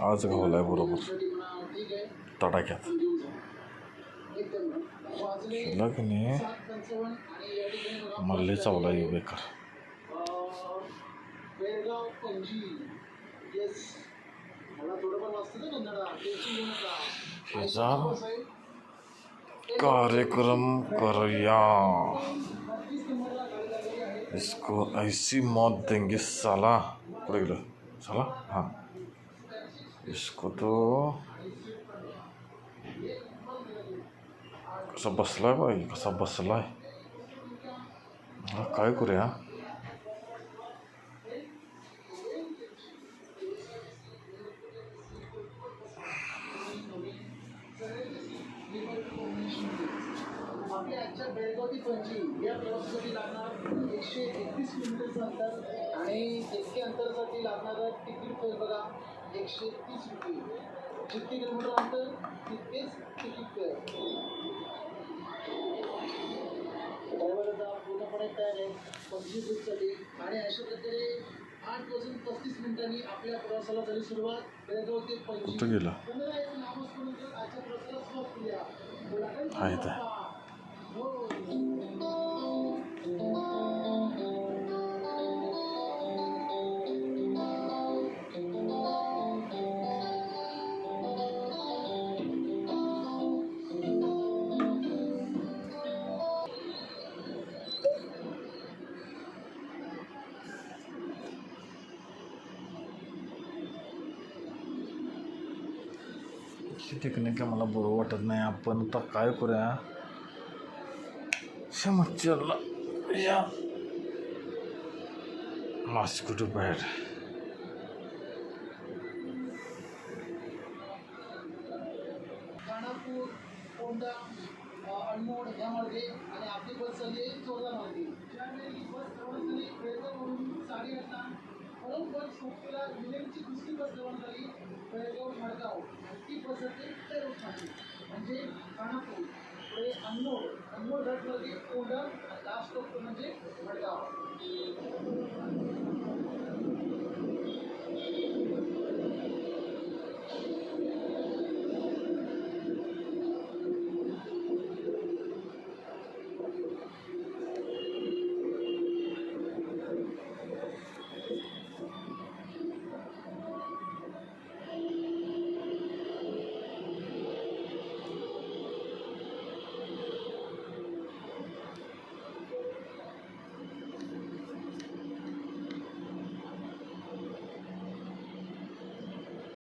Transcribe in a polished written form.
आज घावलाय बरोबर तडाख्यात केला की नाही मल्ली चावला येऊ बेकार ह्याचा कार्यक्रम करूया इसको ऐसी मौत देंगे साला पुढे गेलं साला हाँ इसको तो कसा बसलाय बाई कसा बसलाय काय करूया आपल्या आजच्या बेळगाव ते पणजी या प्रवासासाठी लागणार 131 किलोमीटरचं अंतर आणि इतके अंतरासाठी लागणारं तिकीट फेअर बघा 130 रुपये. जितके किलोमीटर अंतर तितकेच तिकीट फेअर. ड्रायव्हर आता पूर्णपणे तयार आहे पणजी ट्रिपसाठी आणि अशा प्रकारे 8:35 आपल्या प्रवासाला झाली सुरुवात. बेळगाव ते पणजी गेला पुन्हा एक नामस्मरण आजच्या प्रवासाला सुरुवात केली. आहे ते टेक्निक मला बरोबर वाटत नाही. आपण आता काय करूया मच्छरला या मॉस्किटो बॅट खानापूर कोंडा अनमोड ह्या मार्गे आणि आपली बस चालली आहे चोरला मार्गे. ज्यावेळी बस रवाना झाली बेळगाववरून 8:30 बरोबर शोधीला विलेमची दुसरी बस रवाना झाली बेळगाव मडगाव आणि ती बस जाते पेरोट म्हणजे खानापूर पुढे अनमोड घाट मार्गे कोंडा आणि लास्ट स्टॉप म्हणजे मडगाव.